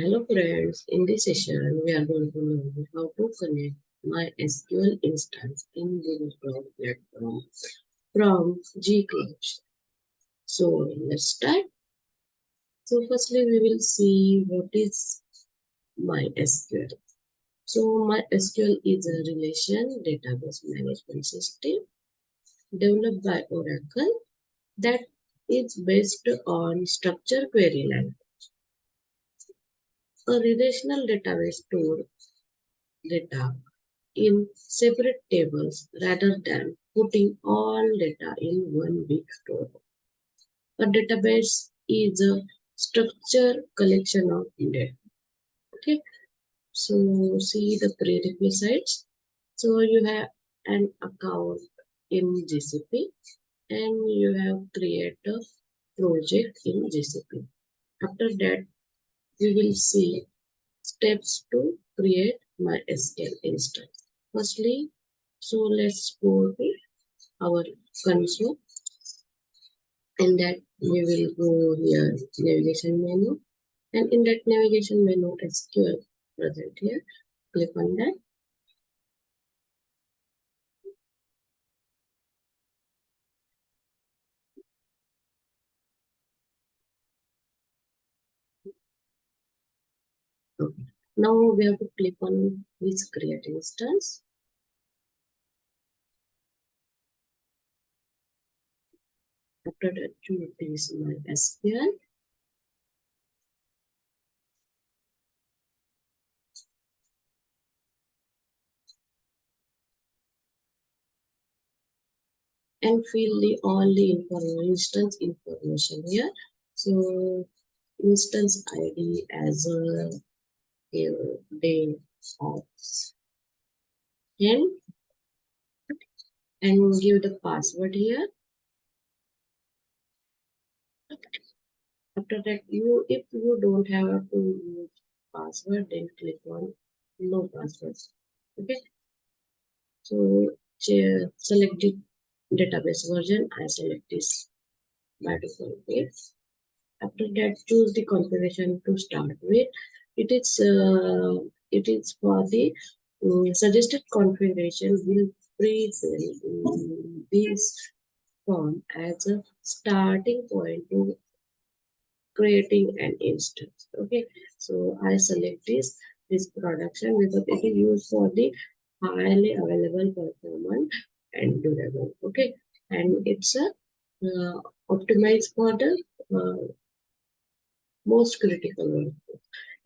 Hello friends, in this session we are going to learn how to connect MySQL instance in Google Cloud platform from G-Cloud. So let's start. So firstly we will see what is MySQL. So MySQL is a relation database management system developed by Oracle that is based on structured query language. A relational database store data in separate tables rather than putting all data in one big store. A database is a structured collection of data. Okay, so see the prerequisites. So you have an account in GCP and you have created a project in GCP. After that, we will see steps to create MySQL instance. Firstly, so let's go to our console. In that we will go here navigation menu, and in that navigation menu SQL present here. Click on that. Okay. Now we have to click on this create instance. After that, choose this MySQL. And fill the all the instance information here. So instance ID as a day of and give the password here. After that, if you don't have to use password, then click on no passwords. Okay, so select the database version. I select this by default page. After that, choose the configuration to start with. It is for the suggested configuration will pre-fill this form as a starting point to creating an instance. Okay, so I select this production because it is used for the highly available performance and durable. Okay, and it's a optimized for the uh, most critical one,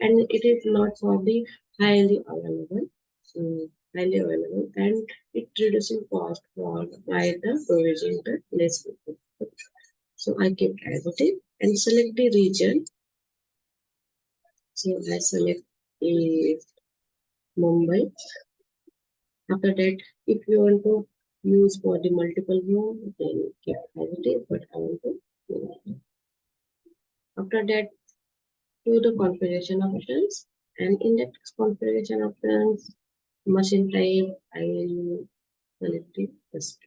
and it is not for the highly available. Highly available, and it reducing cost for by the provisioning the less people. So I keep as it is and select the region. So I select Mumbai. After that, if you want to use for the multiple room, then keep as it is, but I want to. After that, do the configuration options, and in that configuration options, machine type, I will select it first.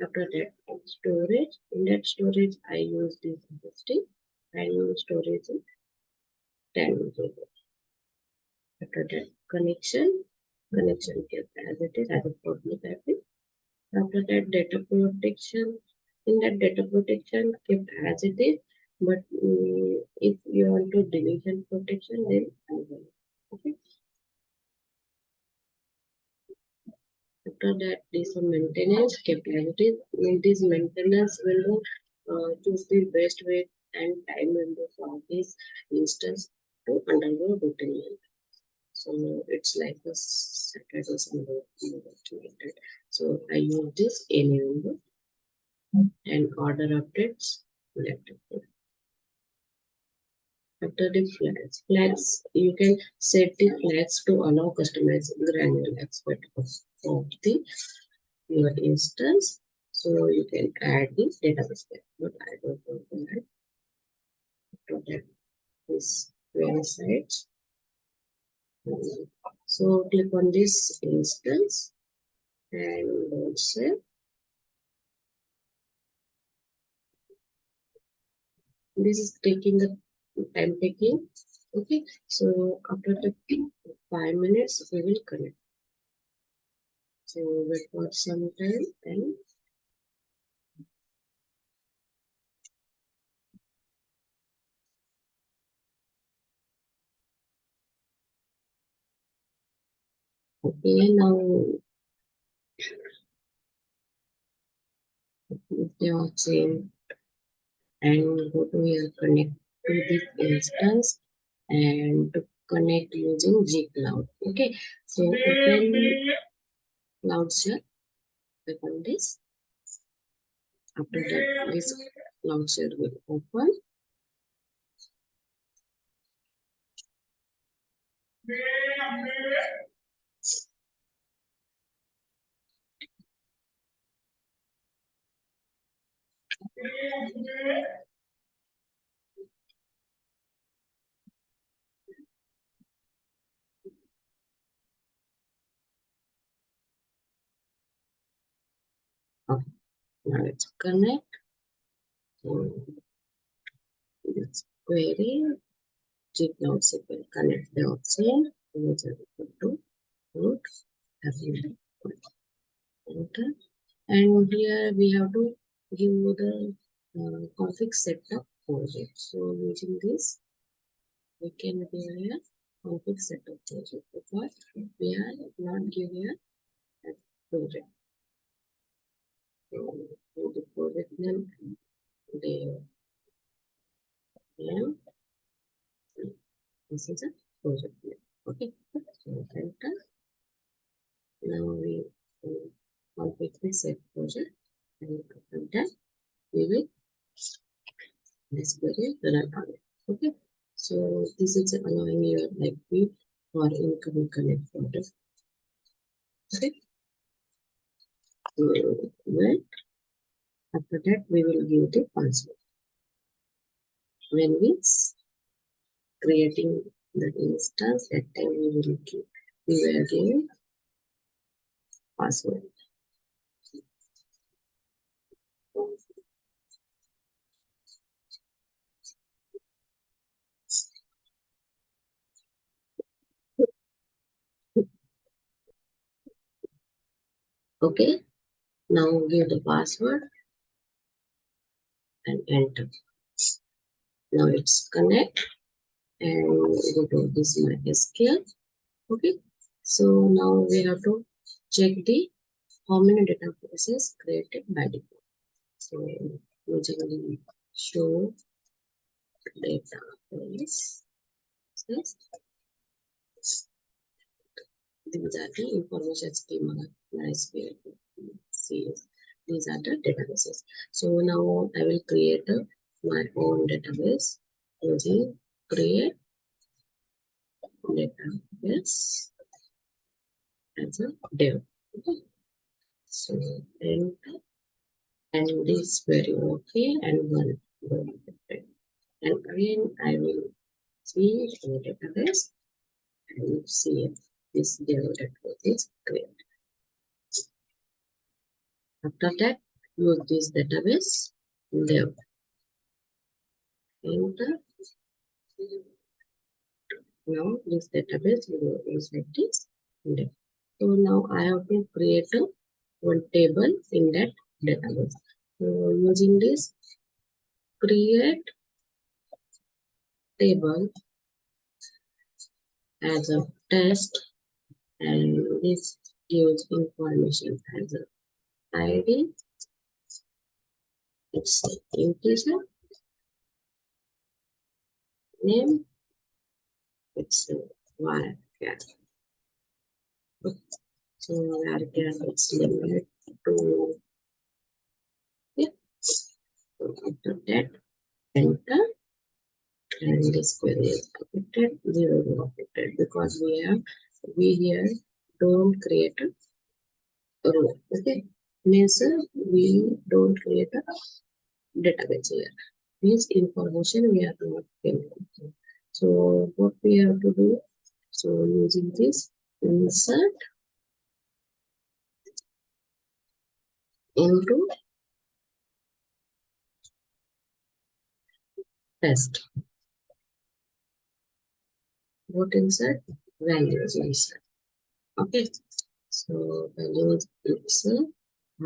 After that, storage. In that storage, I use this SSD. I use storage in 10 GB. After that, connection kept as it is as a public IP. After that, data protection. In that data protection, kept as it is. But if you want to deletion protection, then I will. Okay. After that, this maintenance kept as it is. In this maintenance window, choose the best way and time window for this instance to undergo routine. So it's like a Saturday or Sunday related. So I use this any window and order updates. Laptop. After the flags, you can set the flags to allow customized granular aspect of the your instance. So you can add the database flag, but I don't want to add. After that, this website. So click on this instance and save. This is taking the time taking. Okay, so after the 5 minutes, we will connect. So wait for some time and okay, now if they are same and go to your connect to this instance and to connect using G Cloud. Okay, so open Cloud Shell, open this. After that, this Cloud Shell will open. Okay, now let's connect. So this query G Cloud SQL connect the option user equal to root have enter. And here we have to give the config setup project. So using this, we can give here config setup project because we are not giving a project. So the project name, the name, this is a project name. Okay, so enter. Now we config the set project and after that we will this query run on it. Okay, so this is allowing your like we for incoming connect photo. Okay, well after that we will give the password. When we creating the instance, that time we will give password. Okay, now give the password and enter. Now it's connect and go to this MySQL. Okay, so now we have to check the how many databases created by default. So using the show database, yes, these are the information schema, MySQL, CS. These are the databases. So now I will create my own database using create database as a dev. Okay. So and this very okay and one very different. And again I will see the database and see if this dev database is great. After that use this database dev enter. Now this database will is like this dev. So now I have to create one table in that database. So using this create table as a test and this gives information as a ID, it's integer, name, it's a varchar. So varchar it's limited to yeah. So after that enter and this query is affected, zero is affected because we here don't create a row. Okay. Means we don't create a database here. This information we are not getting. So what we have to do? So using this insert into test. what inside? Values inside. Okay. So values it's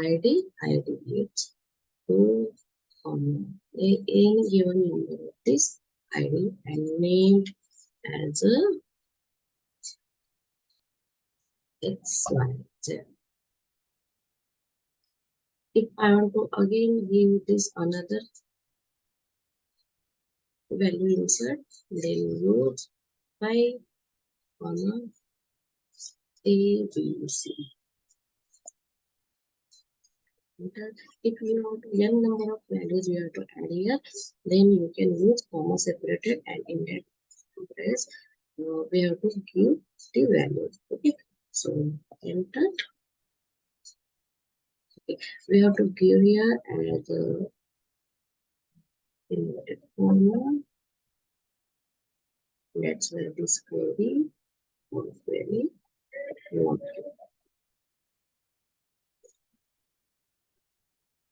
ID, ID it's two any given number of this ID and named as a X, Y, Z. If I want to again give this another value insert, then use 5, comma, A, B, C. If you want n number of values you have to add here, then you can use comma separated and in that place we have to give the values. Okay, so enter. Okay. We have to give here as a inverted comma. That's where this query or query not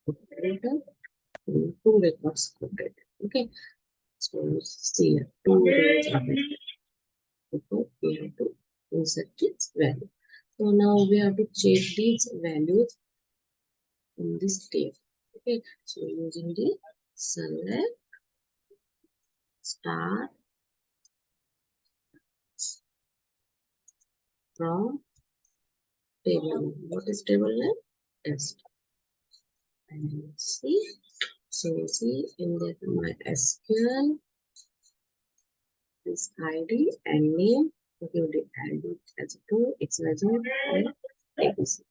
operator two records quoted. Okay, so see here two rows are there. Because we have to insert its value. So now we have to check these values in this table. Okay, so using the select star from table. What is table name? Test. And see. So see in that MySQL this ID and name. Okay, we add it as 2 XYZ and ABC.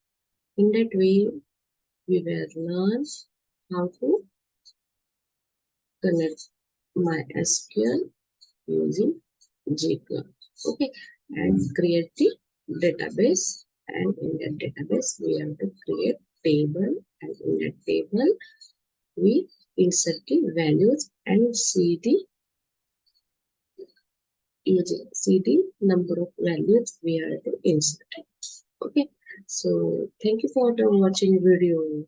In that way, we will learn how to connect MySQL using jQuery. Okay, and create the database. And in that database, we have to create table. And in that table, we insert the values and see the number of values we are to insert. Okay, so thank you for the watching video.